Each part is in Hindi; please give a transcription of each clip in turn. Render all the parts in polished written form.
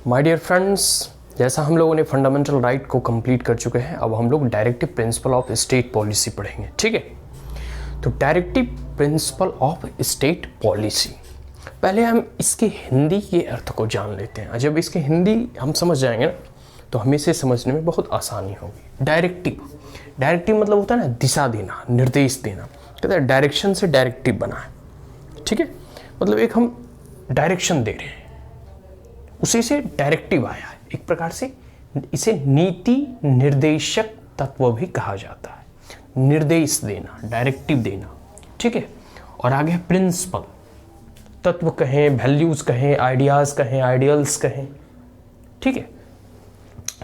माय डियर फ्रेंड्स, जैसा हम लोगों ने फंडामेंटल राइट को कंप्लीट कर चुके हैं, अब हम लोग directive principle of state policy पढ़ेंगे। ठीक है, तो directive principle of state policy, पहले हम इसके हिंदी के अर्थ को जान लेते हैं। जब इसके हिंदी हम समझ जाएंगे ना, तो हमें इसे समझने में बहुत आसानी होगी। डायरेक्टिव मतलब होता है ना दिशा देना, निर्देश देना। कहते हैं डायरेक्शन से डायरेक्टिव बना है। ठीक है, मतलब एक हम डायरेक्शन दे रहे हैं, उसी से डायरेक्टिव आया है। एक प्रकार से इसे नीति निर्देशक तत्व भी कहा जाता है। निर्देश देना, डायरेक्टिव देना। ठीक है, और आगे प्रिंसिपल, तत्व कहें, वैल्यूज कहें, आइडियाज कहें, आइडियल्स कहें। ठीक है,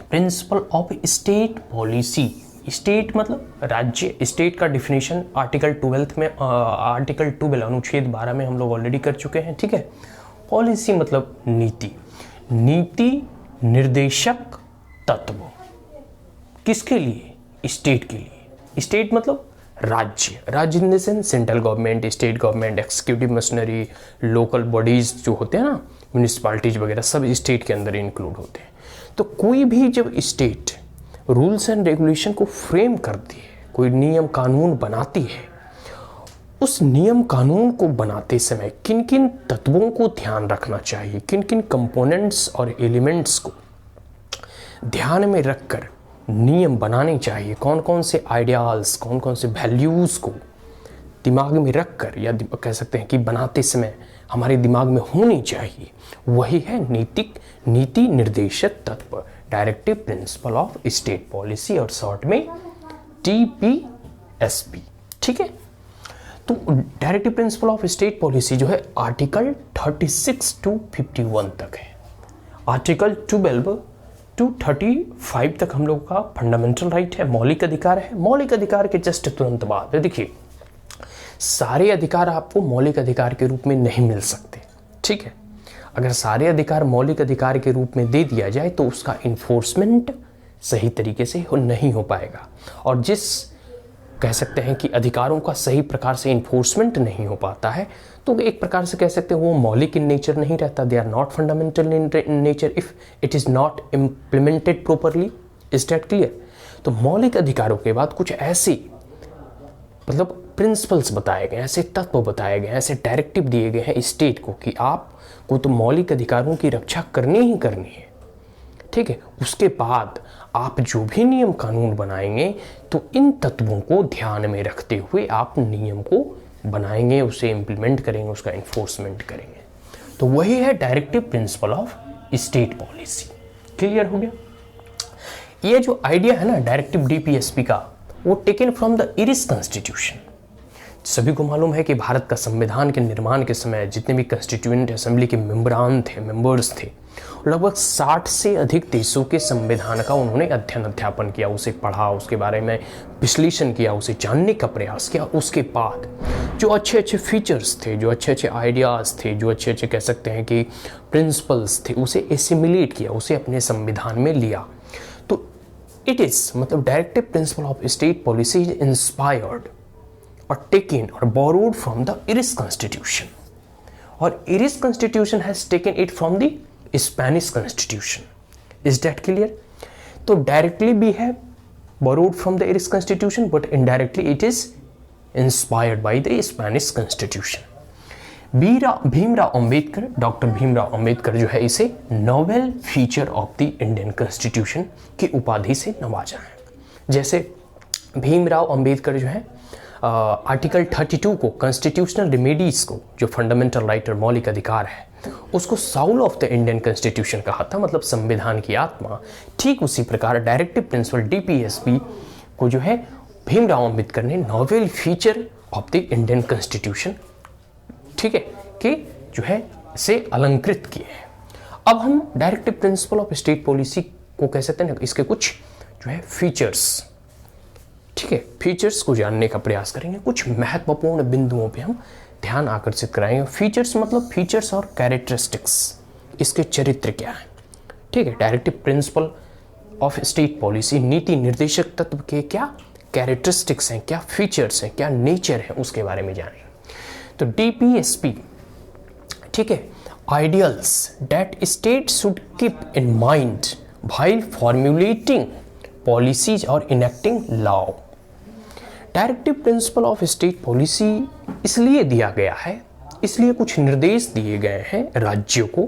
principal of state policy. State मतलब राज्य। स्टेट का डिफिनेशन आर्टिकल 12 में, आर्टिकल 12 अनुच्छेद 12 में हम लोग ऑलरेडी कर चुके हैं। ठीक है, पॉलिसी मतलब नीति। नीति निर्देशक तत्व किसके लिए? स्टेट के लिए। स्टेट मतलब राज्य। राज्य in the sense central government, state government, executive machinery, local bodies जो होते हैं ना, म्यूनिसिपैलिटीज वगैरह, सब स्टेट के अंदर इंक्लूड होते हैं। तो कोई भी जब स्टेट रूल्स एंड रेगुलेशन को फ्रेम करती है, कोई नियम कानून बनाती है, उस नियम कानून को बनाते समय किन किन तत्वों को ध्यान रखना चाहिए, किन किन कंपोनेंट्स और एलिमेंट्स को ध्यान में रखकर नियम बनाने चाहिए, कौन कौन से आइडियाल्स, कौन कौन से वैल्यूज़ को दिमाग में रखकर, या कह सकते हैं कि बनाते समय हमारे दिमाग में होनी चाहिए, वही है नीति निर्देशक तत्व, directive principle of state policy, और शॉर्ट में DPSP। ठीक है, तो directive principle of state policy जो है आर्टिकल 36 to 51 तक है। आर्टिकल 12 to 35 तक हम लोग का फंडामेंटल राइट है, मौलिक अधिकार है। मौलिक अधिकार के जस्ट तुरंत बाद देखिए, सारे अधिकार आपको मौलिक अधिकार के रूप में नहीं मिल सकते। ठीक है, अगर सारे अधिकार मौलिक अधिकार के रूप में दे दिया जाए तो उसका इन्फोर्समेंट सही तरीके से नहीं हो पाएगा, और जिस कह सकते हैं कि अधिकारों का सही प्रकार से इन्फोर्समेंट नहीं हो पाता है, तो एक प्रकार से कह सकते हैं वो मौलिक इन नेचर नहीं रहता। They are not fundamental in nature if it is not implemented properly. Is that clear? तो मौलिक अधिकारों के बाद कुछ ऐसे मतलब प्रिंसिपल्स बताए गए, ऐसे तत्व बताए गए, ऐसे डायरेक्टिव दिए गए हैं स्टेट को कि आपको तो मौलिक अधिकारों की रक्षा करनी ही करनी है। ठीक है, उसके बाद आप जो भी नियम कानून बनाएंगे तो इन तत्वों को ध्यान में रखते हुए आप नियम को बनाएंगे, उसे इम्प्लीमेंट करेंगे, उसका इन्फोर्समेंट करेंगे। तो वही है directive principle of state policy. Clear हो गया? ये जो आइडिया है ना डायरेक्टिव DPSP का, वो taken from the Irish constitution. सभी को मालूम है कि भारत का संविधान के निर्माण के समय जितने भी कंस्टिट्यूएंट असेंबली के मेंबर्स थे, लगभग 60 से अधिक देशों के संविधान का उन्होंने अध्ययन किया, उसे पढ़ा, उसके बारे में विश्लेषण किया, उसे जानने का प्रयास किया। उसके बाद जो अच्छे अच्छे फीचर्स थे, जो अच्छे अच्छे आइडियाज़ थे, जो अच्छे अच्छे कह सकते हैं कि प्रिंसिपल्स थे, उसे एसिमिलेट किया, उसे अपने संविधान में लिया। तो इट इज़ मतलब directive principle of state policy is inspired और टेकन और borrowed from the Irish constitution, और Irish constitution has taken it from the Spanish constitution. Is that clear? तो डायरेक्टली भी है borrowed from the Irish constitution, but indirectly it is inspired by the Spanish constitution. Bhimrao Ambedkar, doctor Bhimrao Ambedkar जो है, इसे noble feature of the Indian constitution की उपाधि से नवाजा है। जैसे भीमराव अंबेडकर जो है आर्टिकल 32 को, कॉन्स्टिट्यूशनल रेमेडीज को, जो फंडामेंटल राइट और मौलिक अधिकार है, उसको Saul of the Indian constitution कहा था, मतलब संविधान की आत्मा। ठीक उसी प्रकार डायरेक्टिव प्रिंसिपल DPSP को जो है भीमराव अंबेडकर ने Nobel feature of the Indian constitution, ठीक है, के जो है से अलंकृत किए हैं। अब हम directive principle of state policy को कह सकते हैं, इसके कुछ जो है फीचर्स, ठीक है, फीचर्स को जानने का प्रयास करेंगे। कुछ महत्वपूर्ण बिंदुओं पे हम ध्यान आकर्षित कराएंगे। फीचर्स मतलब फीचर्स और कैरेक्टरिस्टिक्स, इसके चरित्र क्या है। ठीक है, directive principle of state policy, नीति निर्देशक तत्व के क्या कैरेक्टरिस्टिक्स हैं, क्या फीचर्स हैं, क्या नेचर है, उसके बारे में जानेंगे। तो DPSP, ठीक है, ideals that state should keep in mind while formulating policies or enacting law। Directive principle of state policy इसलिए दिया गया है, इसलिए कुछ निर्देश दिए गए हैं राज्यों को,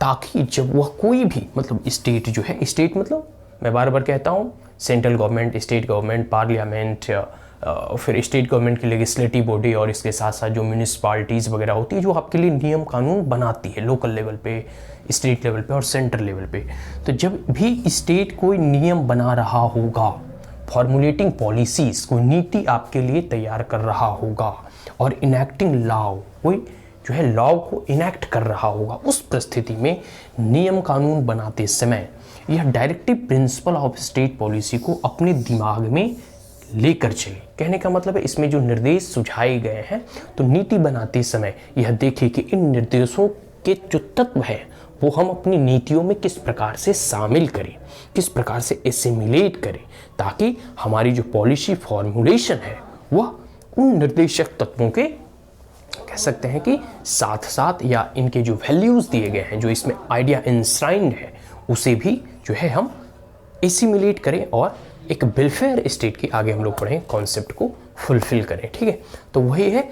ताकि जब वह कोई भी मतलब स्टेट जो है, स्टेट मतलब मैं बार बार कहता हूँ central government, state government, parliament, फिर स्टेट गवर्नमेंट की लेजिस्लेटिव बॉडी और इसके साथ साथ जो म्यूनिसिपालिटीज़ वगैरह होती है जो आपके लिए नियम कानून बनाती है लोकल लेवल पे, स्टेट लेवल पे और सेंट्रल लेवल पे। तो जब भी स्टेट कोई नियम बना रहा होगा, फॉर्मुलेटिंग पॉलिसीज़, कोई नीति आपके लिए तैयार कर रहा होगा और इनैक्टिंग लॉ, कोई जो है लॉ को इनैक्ट कर रहा होगा, उस परिस्थिति में नियम कानून बनाते समय यह directive principle of state policy को अपने दिमाग में लेकर चले। कहने का मतलब है इसमें जो निर्देश सुझाए गए हैं तो नीति बनाते समय यह देखें कि इन निर्देशों के जो तत्व हैं वो हम अपनी नीतियों में किस प्रकार से शामिल करें, किस प्रकार से एसिमिलेट करें, ताकि हमारी जो पॉलिसी फॉर्मुलेशन है वह उन निर्देशक तत्वों के कह सकते हैं कि साथ साथ या इनके जो वैल्यूज़ दिए गए हैं, जो इसमें आइडिया इंश्राइंड है, उसे भी जो है हम एसिमिलेट करें और एक वेलफेयर स्टेट के आगे हम लोग पढ़ें कॉन्सेप्ट को फुलफिल करें। ठीक है, तो वही है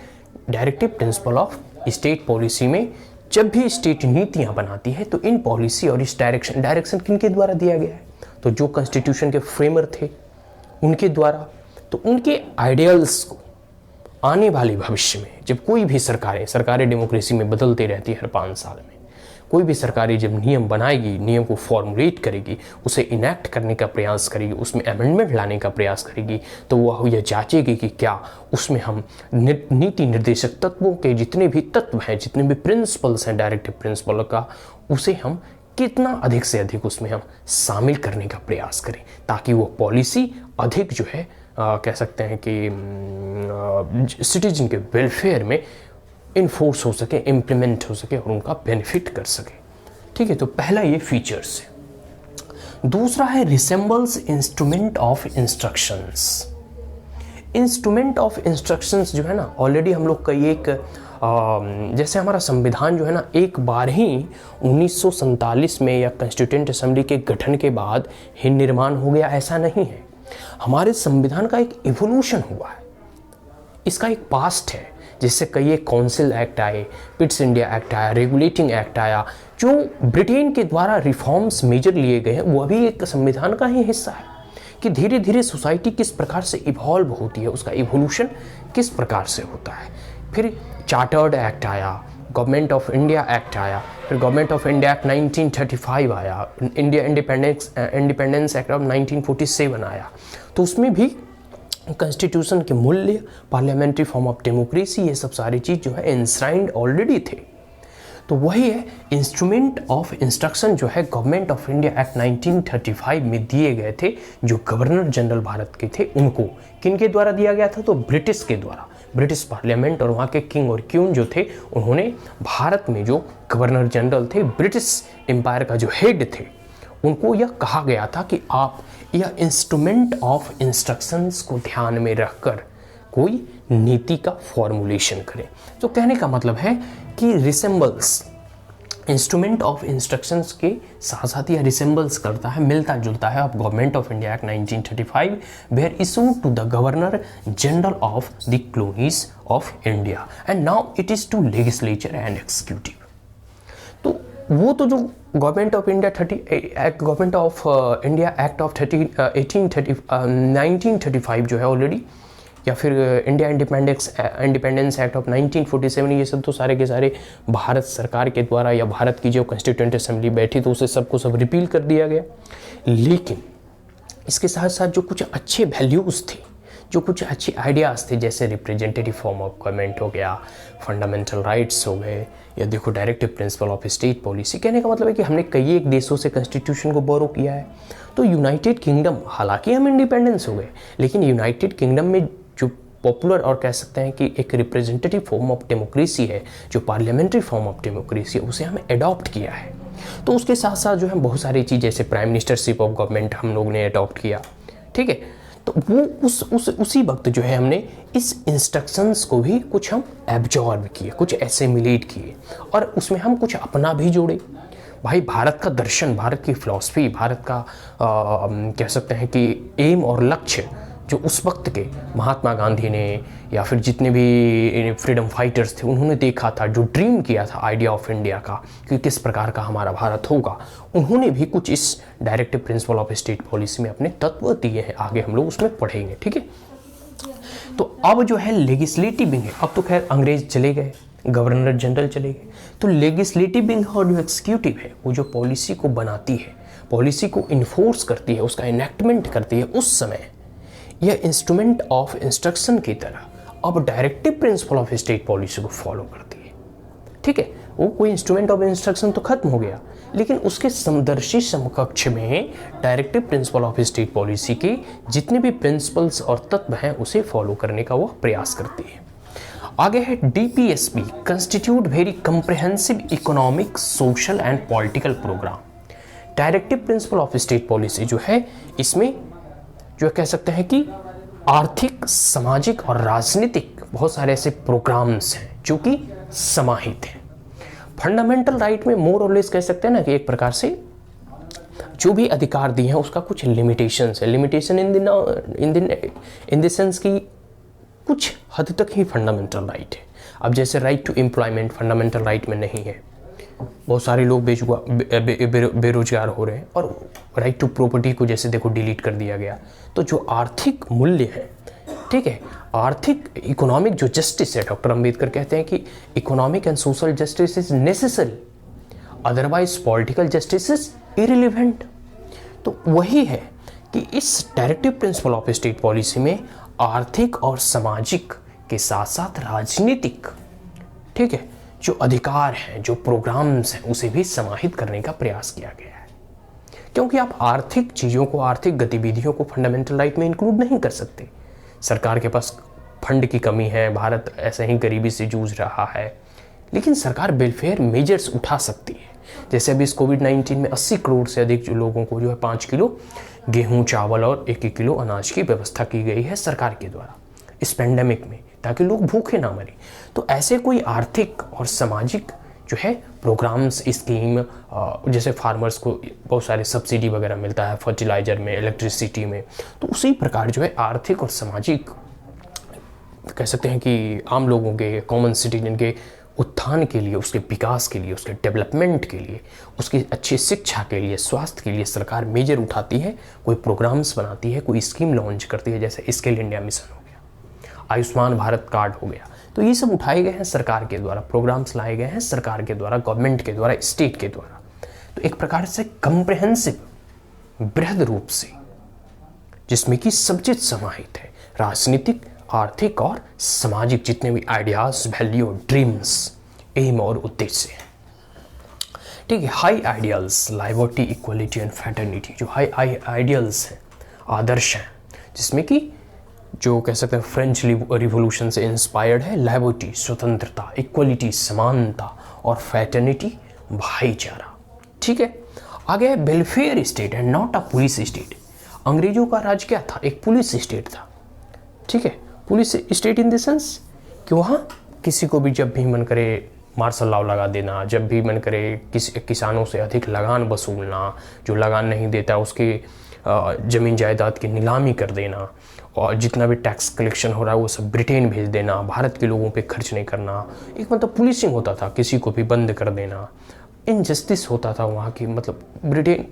directive principle of state policy में जब भी स्टेट नीतियां बनाती है तो इन पॉलिसी और इस डायरेक्शन किनके द्वारा दिया गया है, तो जो कॉन्स्टिट्यूशन के फ्रेमर थे उनके द्वारा। तो उनके आइडियल्स को आने वाले भविष्य में जब कोई भी सरकारें डेमोक्रेसी में बदलती रहती है, हर 5 साल में कोई भी सरकारें जब नियम बनाएगी, नियम को फॉर्मुलेट करेगी, उसे इनैक्ट करने का प्रयास करेगी, उसमें अमेंडमेंट लाने का प्रयास करेगी, तो वह यह जांचेगी कि क्या उसमें हम नीति निर्देशक तत्वों के जितने भी तत्व हैं, जितने भी प्रिंसिपल्स हैं डायरेक्टिव प्रिंसिपल का, उसे हम कितना अधिक से अधिक उसमें हम शामिल करने का प्रयास करें, ताकि वो पॉलिसी अधिक जो है कह सकते हैं कि सिटीजन के वेलफेयर में इन्फोर्स हो सके, इम्प्लीमेंट हो सके और उनका बेनिफिट कर सके। ठीक है, तो पहला ये फीचर्स है। दूसरा है resembles instrument of instructions. Instrument of instructions जो है ना, ऑलरेडी हम लोग का एक जैसे हमारा संविधान जो है ना एक बार ही 1947 में या कॉन्स्टिट्यूएंट असेंबली के गठन के बाद ही निर्माण हो गया, ऐसा नहीं है। हमारे संविधान का एक इवोल्यूशन हुआ है, इसका एक पास्ट है, जिससे कई एक काउंसिल एक्ट आए, पिट्स इंडिया एक्ट आया, रेगुलेटिंग एक्ट आया, जो ब्रिटेन के द्वारा रिफॉर्म्स मेजर लिए गए हैं, वह भी एक संविधान का ही हिस्सा है कि धीरे धीरे सोसाइटी किस प्रकार से इवॉल्व होती है, उसका इवोल्यूशन किस प्रकार से होता है। फिर चार्टर्ड एक्ट आया, गवर्नमेंट ऑफ इंडिया एक्ट आया, फिर गवर्नमेंट ऑफ इंडिया एक्ट 1935 आया, इंडिया इंडिपेंडेंस एक्ट ऑफ 1947 आया। तो उसमें भी कॉन्स्टिट्यूशन के मूल्य, पार्लियामेंट्री फॉर्म ऑफ डेमोक्रेसी, ये सब सारी चीज़ जो है इंश्राइंड ऑलरेडी थे। तो वही है इंस्ट्रूमेंट ऑफ इंस्ट्रक्शन जो है गवर्नमेंट ऑफ इंडिया एक्ट 1935 में दिए गए थे, जो गवर्नर जनरल भारत के थे उनको किनके द्वारा दिया गया था, तो ब्रिटिश के द्वारा। ब्रिटिश पार्लियामेंट और वहाँ के किंग और क्वीन जो थे, उन्होंने भारत में जो गवर्नर जनरल थे, ब्रिटिश एम्पायर का जो हेड थे, उनको यह कहा गया था कि आप यह इंस्ट्रूमेंट ऑफ इंस्ट्रक्शंस को ध्यान में रखकर कोई नीति का फॉर्मुलेशन करें। तो कहने का मतलब है कि रिसेंबल्स इंस्ट्रूमेंट ऑफ इंस्ट्रक्शंस के साथ साथ यह रिसेंबल्स करता है, मिलता जुलता है of government of India act 1935 where issued to the governor general of the colonies of India and now it is to legislature and executive. तो वो तो जो government of India government of India act of 1935 जो है ऑलरेडी, या फिर इंडिया इंडिपेंडेंस एक्ट ऑफ 1947, ये सब तो सारे के सारे भारत सरकार के द्वारा या भारत की जो कॉन्स्टिट्यूएंट असेंबली बैठी तो उसे सबको सब रिपील कर दिया गया। लेकिन इसके साथ साथ जो कुछ अच्छे वैल्यूज़ थे, जो कुछ अच्छे आइडियाज़ थे, जैसे रिप्रेजेंटेटिव फॉर्म ऑफ गवर्नमेंट हो गया, फंडामेंटल राइट्स हो गए, या देखो directive principle of state policy. कहने का मतलब है कि हमने कई एक देशों से कॉन्स्टिट्यूशन को बोरो किया है। तो यूनाइटेड किंगडम, हालांकि हम इंडिपेंडेंस हो गए, लेकिन यूनाइटेड किंगडम में जो पॉपुलर और कह सकते हैं कि एक रिप्रेजेंटेटिव फॉर्म ऑफ डेमोक्रेसी है, जो पार्लियामेंट्री फॉर्म ऑफ डेमोक्रेसी है, उसे हमें अडॉप्ट किया है। तो उसके साथ साथ जो है बहुत सारी चीज़, जैसे प्राइम मिनिस्टरशिप ऑफ गवर्नमेंट हम लोग ने अडॉप्ट किया। ठीक है, तो वो उसी वक्त जो है हमने इस इंस्ट्रक्शंस को भी कुछ हम एब्जॉर्ब किए, कुछ एसिमिलेट किए और उसमें हम कुछ अपना भी जोड़े। भाई भारत का दर्शन, भारत की फिलॉसफी, भारत का कह सकते हैं कि एम और लक्ष्य जो उस वक्त के महात्मा गांधी ने या फिर जितने भी फ्रीडम फाइटर्स थे उन्होंने देखा था, जो ड्रीम किया था आइडिया ऑफ इंडिया का कि किस प्रकार का हमारा भारत होगा, उन्होंने भी कुछ इस directive principle of state policy में अपने तत्व दिए हैं। आगे हम लोग उसमें पढ़ेंगे, ठीक है। तो अब जो है लेजिस्लेटिव विंग है, अब तो खैर अंग्रेज चले गए, गवर्नर जनरल चले गए, तो लेजिस्लेटिव विंग और जो एग्जीक्यूटिव है वो जो पॉलिसी को बनाती है, पॉलिसी को इन्फोर्स करती है, उसका इनेक्टमेंट करती है, उस समय यह इंस्ट्रूमेंट ऑफ इंस्ट्रक्शन की तरह अब directive principle of state policy को फॉलो करती है, ठीक है। वो कोई इंस्ट्रूमेंट ऑफ इंस्ट्रक्शन तो खत्म हो गया, लेकिन उसके समदर्शी समकक्ष में directive principle of state policy के जितने भी प्रिंसिपल्स और तत्व हैं उसे फॉलो करने का वो प्रयास करती है। आगे है DPSP, constitute very comprehensive economic, social and political program. Directive principle of state policy जो है इसमें जो कह सकते हैं कि आर्थिक, सामाजिक और राजनीतिक बहुत सारे ऐसे प्रोग्राम्स हैं जो कि समाहित हैं। फंडामेंटल राइट में मोर और लेस कह सकते हैं ना कि एक प्रकार से जो भी अधिकार दिए हैं उसका कुछ लिमिटेशंस है। लिमिटेशन इन द सेंस की कुछ हद तक ही फंडामेंटल राइट है। अब जैसे right to employment fundamental right में नहीं है, बहुत सारे लोग बेरोजगार हो रहे हैं, और राइट टू प्रॉपर्टी को जैसे देखो डिलीट कर दिया गया। तो जो आर्थिक मूल्य है, ठीक है, आर्थिक इकोनॉमिक जो जस्टिस है, डॉक्टर अंबेडकर कहते हैं कि economic and social justice is necessary, otherwise political justice is irrelevant. तो वही है कि इस directive principle of state policy में आर्थिक और सामाजिक के साथ साथ राजनीतिक, ठीक है, जो अधिकार हैं, जो प्रोग्राम्स हैं, उसे भी समाहित करने का प्रयास किया गया है। क्योंकि आप आर्थिक चीज़ों को, आर्थिक गतिविधियों को फंडामेंटल राइट में इंक्लूड नहीं कर सकते। सरकार के पास फंड की कमी है, भारत ऐसे ही गरीबी से जूझ रहा है, लेकिन सरकार वेलफेयर मेजर्स उठा सकती है। जैसे अभी इस कोविड-19 में 80 करोड़ से अधिक जो लोगों को जो है 5 किलो गेहूं, चावल और 1-1 किलो अनाज की व्यवस्था की गई है सरकार के द्वारा इस पेंडेमिक में, ताकि लोग भूखे ना मरे। तो ऐसे कोई आर्थिक और सामाजिक जो है प्रोग्राम्स, स्कीम, जैसे फार्मर्स को बहुत सारे सब्सिडी वगैरह मिलता है फर्टिलाइजर में, इलेक्ट्रिसिटी में, तो उसी प्रकार जो है आर्थिक और सामाजिक कह सकते हैं कि आम लोगों के, कॉमन सिटीजन के उत्थान के लिए, उसके विकास के लिए, उसके डेवलपमेंट के लिए, उसकी अच्छी शिक्षा के लिए, स्वास्थ्य के लिए सरकार मेजर उठाती है, कोई प्रोग्राम्स बनाती है, कोई स्कीम लॉन्च करती है, जैसे स्किल इंडिया मिशन हो गया, आयुष्मान भारत कार्ड हो गया। तो ये सब उठाए गए हैं सरकार के द्वारा, प्रोग्राम्स लाए गए हैं सरकार के द्वारा, गवर्नमेंट के द्वारा, स्टेट के द्वारा। तो एक प्रकार से कंप्रिहेंसिव, बृहद रूप से, जिसमें कि सब चीज समाहित है, राजनीतिक, आर्थिक और सामाजिक जितने भी आइडियाज, वैल्यू, ड्रीम्स, एम और उद्देश्य हैं, ठीक है। High ideals, liberty, equality and fraternity, जो हाई आइडियल्स हैं, आदर्श हैं, जिसमें कि जो कह सकते हैं फ्रेंच रिवॉल्यूशन से इंस्पायर्ड है, लिबर्टी स्वतंत्रता, इक्वलिटी समानता और फ्रेटर्निटी भाईचारा, ठीक है। आगे है welfare state and not a police state. अंग्रेजों का राज क्या था? एक पुलिस स्टेट था, ठीक है। Police state in the sense कि वहाँ किसी को भी जब भी मन करे मार्शल लॉ लगा देना, जब भी मन करे किसानों से अधिक लगान वसूलना, जो लगान नहीं देता उसके ज़मीन जायदाद की नीलामी कर देना, और जितना भी टैक्स कलेक्शन हो रहा है वो सब ब्रिटेन भेज देना, भारत के लोगों पे खर्च नहीं करना, एक मतलब पुलिसिंग होता था, किसी को भी बंद कर देना, इनजस्टिस होता था वहाँ की, मतलब ब्रिटेन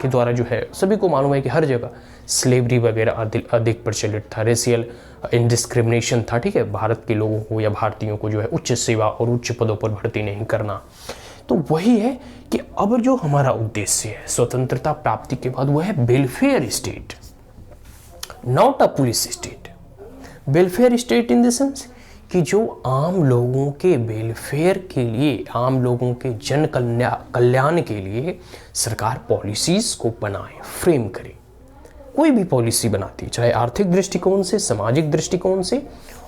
के द्वारा जो है सभी को मालूम है कि हर जगह स्लेवरी वगैरह अधिक प्रचलित था, रेशियल इंडिस्क्रिमिनेशन था, ठीक है। भारत के लोगों को या भारतीयों को जो है उच्च सेवा और उच्च पदों पर भर्ती नहीं करना। तो वही है कि अब जो हमारा उद्देश्य है स्वतंत्रता प्राप्ति के बाद, वो है welfare state, not a police state. Welfare state in the sense कि जो आम लोगों के वेलफेयर के लिए, आम लोगों के जन कल्याण के लिए सरकार पॉलिसीज को बनाए, फ्रेम करे। कोई भी पॉलिसी बनाती, चाहे आर्थिक दृष्टिकोण से, सामाजिक दृष्टिकोण से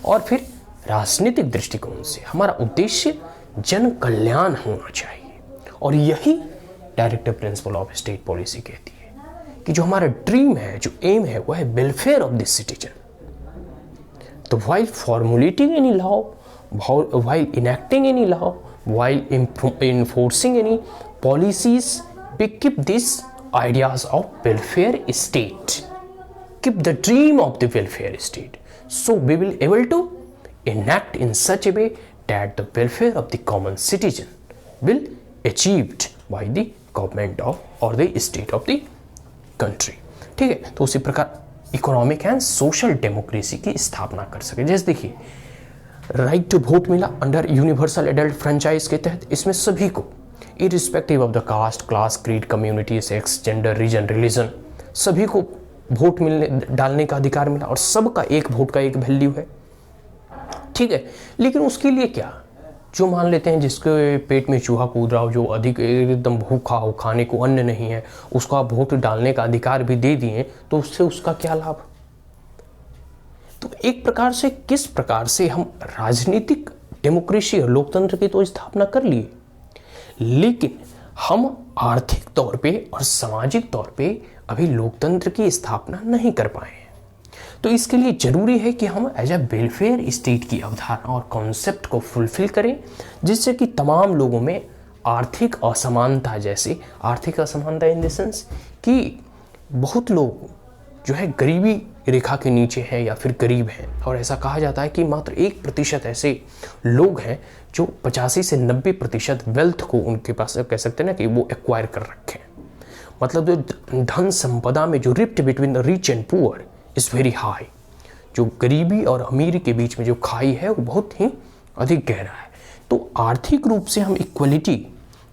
और फिर राजनीतिक दृष्टिकोण से, हमारा उद्देश्य जन कल्याण होना चाहिए। और यही directive principle of state policy कहती है कि जो हमारा ड्रीम है, जो एम है, वो है वेलफेयर ऑफ द सिटीजन. तो while formulating any law, while enacting any law, while enforcing any policies, we keep these ideas of welfare state, keep the dream of the welfare state. So we will able to enact in such a way that the welfare of the common citizen will achieved by the government of or the state of the country. ठीक है, तो उसी प्रकार इकोनॉमिक एंड सोशल डेमोक्रेसी की स्थापना कर सके. जैसे देखिए, राइट टू वोट मिला अंडर यूनिवर्सल एडल्ट फ्रेंचाइज के तहत. इसमें सभी को irrespective of the caste, class, creed, community, sex, gender, region, religion, सभी को वोट मिलने डालने का अधिकार मिला और सबका एक वोट का एक वैल्यू है. ठीक है, लेकिन उसके लिए क्या, जो मान लेते हैं जिसके पेट में चूहा कूद रहा हो, जो अधिक एकदम भूखा हो, खाने को अन्न नहीं है, उसको आप वोट डालने का अधिकार भी दे दिए, तो उससे उसका क्या लाभ. तो एक प्रकार से किस प्रकार से हम राजनीतिक डेमोक्रेसी और लोकतंत्र की तो स्थापना कर लिए, लेकिन हम आर्थिक तौर पे और सामाजिक तौर पे अभी लोकतंत्र की स्थापना नहीं कर पाए हैं. तो इसके लिए जरूरी है कि हम एज ए वेलफेयर स्टेट की अवधारणा और कॉन्सेप्ट को फुलफिल करें, जिससे कि तमाम लोगों में आर्थिक असमानता, जैसे आर्थिक असमानता इन द सेंस कि बहुत लोग जो है गरीबी रेखा के नीचे हैं या फिर गरीब हैं, और ऐसा कहा जाता है कि मात्र 1% ऐसे लोग हैं जो 85 से 90% वेल्थ को उनके पास कह सकते हैं ना कि वो एक्वायर कर रखे हैं. मतलब जो धन संपदा में जो rift between the rich and poor is very high, जो गरीबी और अमीरी के बीच में जो खाई है वो बहुत ही अधिक गहरा है. तो आर्थिक रूप से हम इक्वलिटी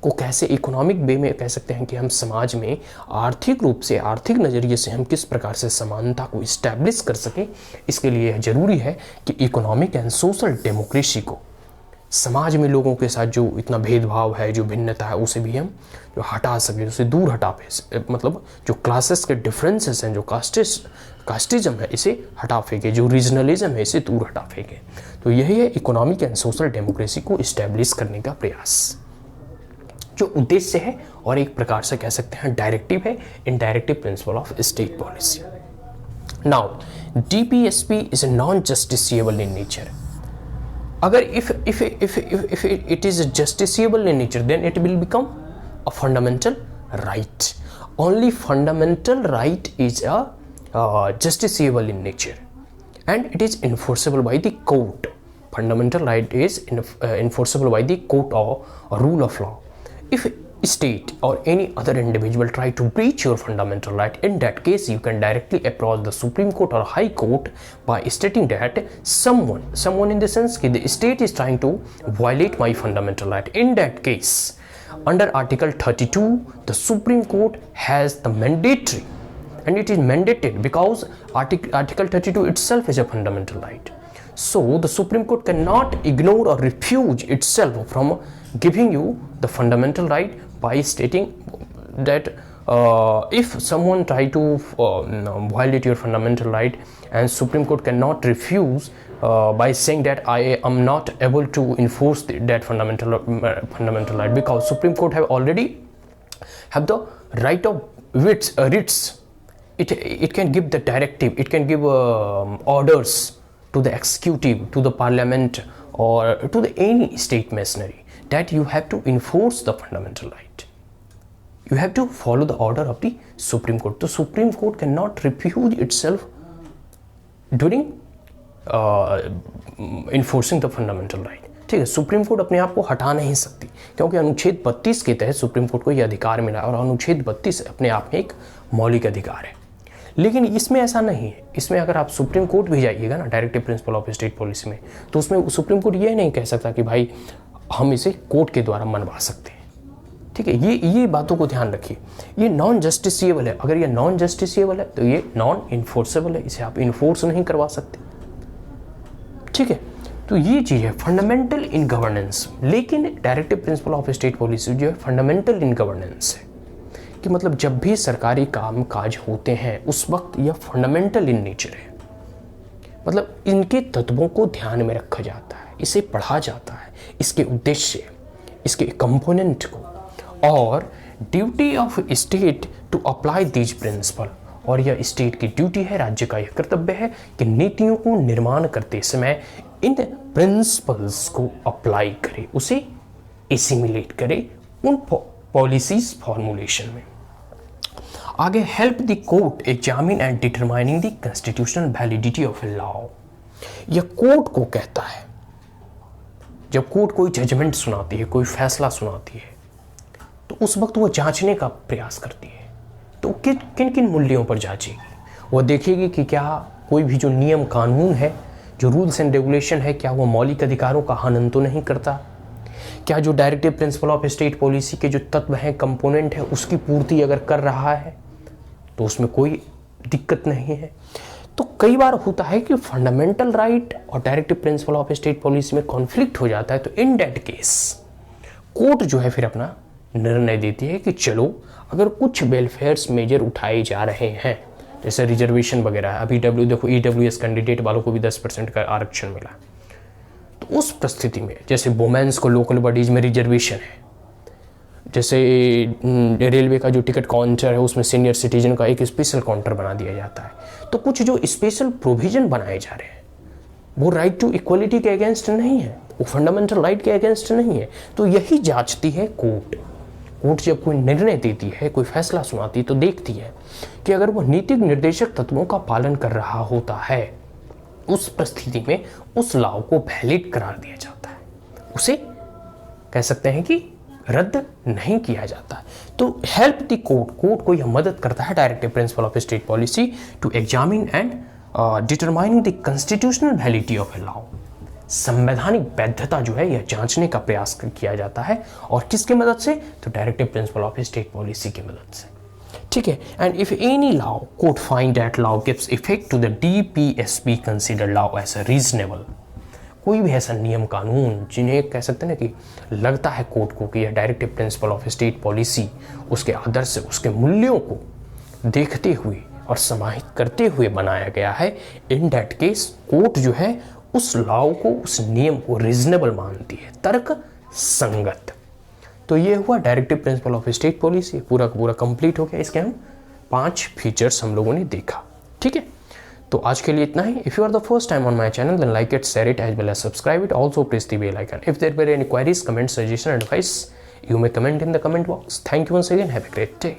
को कैसे इकोनॉमिक वे में कह सकते हैं कि हम समाज में आर्थिक रूप से, आर्थिक नज़रिए से हम किस प्रकार से समानता को इस्टेब्लिश कर सकें, इसके लिए जरूरी है कि इकोनॉमिक एंड सोशल डेमोक्रेसी को समाज में लोगों के साथ जो इतना भेदभाव है, जो भिन्नता है, उसे भी हम जो हटा सकें, उसे दूर हटा पे, मतलब जो क्लासेस के डिफरेंसेस हैं, जो कास्टिज्म है, इसे हटा फेंके, जो रीजनलिज्म है, इसे दूर हटा फेंके. तो यही है इकोनॉमिक एंड सोशल डेमोक्रेसी को इस्टेब्लिश करने का प्रयास, जो उद्देश्य है और एक प्रकार से कह सकते हैं डायरेक्टिव है, indirective principle of state policy. Now DPSP is non justiciable in nature. अगर if it is justiciable in nature, then it will become a fundamental right. Only fundamental right is justiciable in nature, and it is enforceable by the court. Fundamental right is enforceable by the court or rule of law. If state or any other individual try to breach your fundamental right, in that case you can directly approach the Supreme Court or High Court by stating that someone in the sense that the state is trying to violate my fundamental right. In that case, under Article 32, the Supreme Court has the mandatory, and it is mandated because Article 32 itself is a fundamental right. So the Supreme Court cannot ignore or refuse itself from giving you the fundamental right by stating that if someone try to violate your fundamental right, and Supreme Court cannot refuse by saying that I am not able to enforce that fundamental right, because Supreme Court have the right of writs. It can give the directive, it can give orders to the executive, to the parliament, or to the any state machinery, that you have to enforce the fundamental right. You have to follow the order of the Supreme Court. The Supreme Court cannot refuse itself during enforcing the fundamental right. ठीक है, सुप्रीम कोर्ट अपने आप को हटा नहीं सकती, क्योंकि अनुच्छेद 32 के तहत सुप्रीम कोर्ट को यह अधिकार मिला, और अनुच्छेद 32 अपने आप में एक मौलिक अधिकार है. लेकिन इसमें ऐसा नहीं है. इसमें अगर आप सुप्रीम कोर्ट भी जाइएगा ना, directive principle of state policy में, तो उसमें सुप्रीम कोर्ट ये नहीं कह सकता कि भाई हम इसे कोर्ट के द्वारा मनवा सकते हैं. ठीक है, ये बातों को ध्यान रखिए. ये नॉन जस्टिसिएबल है. अगर ये नॉन जस्टिसिएबल है तो ये नॉन इन्फोर्सेबल है, इसे आप इन्फोर्स नहीं करवा सकते. ठीक है, तो ये चीज़ है फंडामेंटल इन गवर्नेंस. लेकिन directive principle of state policy जो है फंडामेंटल इन गवर्नेंस है, कि मतलब जब भी सरकारी काम काज होते हैं उस वक्त यह फंडामेंटल इन नेचर है. मतलब इनके तत्वों को ध्यान में रखा जाता है, इसे पढ़ा जाता है, इसके उद्देश्य, इसके कंपोनेंट को, और duty of state to apply these principle, और यह स्टेट की ड्यूटी है, राज्य का यह कर्तव्य है कि नीतियों को निर्माण करते समय इन प्रिंसिपल्स को अप्लाई करे, उसे एसिमिलेट करे उन पॉलिसीज फॉर्मुलेशन में। आगे, help the court examine and determining the constitutional validity of a law. यह कोर्ट को कहता है, जब कोर्ट कोई जजमेंट सुनाती है, कोई फैसला सुनाती है, तो उस वक्त वो जांचने का प्रयास करती है। तो किन किन मूल्यों पर जांचेगी? वो देखेगी कि क्या कोई भी जो नियम कानून है, जो रूल्स एंड रेगुलेशन है, क्या वो मौलिक अधिकारों का हनन तो नहीं करता? क्या जो directive principle of state policy के जो तत्व हैं, कंपोनेंट है, उसकी पूर्ति अगर कर रहा है तो उसमें कोई दिक्कत नहीं है। तो कई बार होता है कि फंडामेंटल राइट और directive principle of state policy में कॉन्फ्लिक्ट हो जाता है, तो इन दैट केस कोर्ट जो है फिर अपना निर्णय देती है कि चलो, अगर कुछ वेलफेयर्स मेजर उठाए जा रहे हैं, जैसे रिजर्वेशन वगैरह, अभी देखो EWS कैंडिडेट वालों को भी 10% का आरक्षण मिला, तो उस परिस्थिति में जैसे वुमेन्स को लोकल बॉडीज में रिजर्वेशन है, जैसे रेलवे का जो टिकट काउंटर है उसमें सीनियर सिटीजन का एक स्पेशल काउंटर बना दिया जाता है, तो कुछ जो स्पेशल प्रोविजन बनाए जा रहे हैं वो राइट टू इक्वलिटी के अगेंस्ट नहीं है, वो फंडामेंटल राइट के अगेंस्ट नहीं है। तो यही जांचती है कोर्ट। कोर्ट जब कोई निर्णय देती है, कोई फैसला सुनाती है, तो देखती है कि अगर वो नीतिक निर्देशक तत्वों का पालन कर रहा होता है, उस परिस्थिति में उस लॉ को वैलिड करार दिया जाता है, उसे कह सकते हैं कि रद्द नहीं किया जाता। तो हेल्प द कोर्ट, कोर्ट को यह मदद करता है directive principle of state policy to examine and determining the constitutional validity of a law. संवैधानिक वैधता जो है यह जांचने का प्रयास किया जाता है, और किसकी मदद से? तो directive principle of state policy की मदद से। ठीक है। And if any law court find that law gives effect to the DPSP consider law as reasonable, कोई भी ऐसा नियम कानून जिन्हें कह सकते हैं ना कि लगता है कोर्ट को कि यह directive principle of state policy उसके आदर्श, उसके मूल्यों को देखते हुए और समाहित करते हुए बनाया गया है, इन दैट केस कोर्ट जो है उस लॉ को, उस नियम को रीजनेबल मानती है, तर्क संगत। तो ये हुआ directive principle of state policy, पूरा पूरा कंप्लीट हो गया। इसके हम 5 फीचर्स हम लोगों ने देखा। ठीक है, तो आज के लिए इतना ही। If you are the first time on my channel then like it, share it as well as subscribe it, also press the bell icon. If there were any queries, comment, suggestion, advice, you may comment in the comment box. Thank you once again. Have a great day.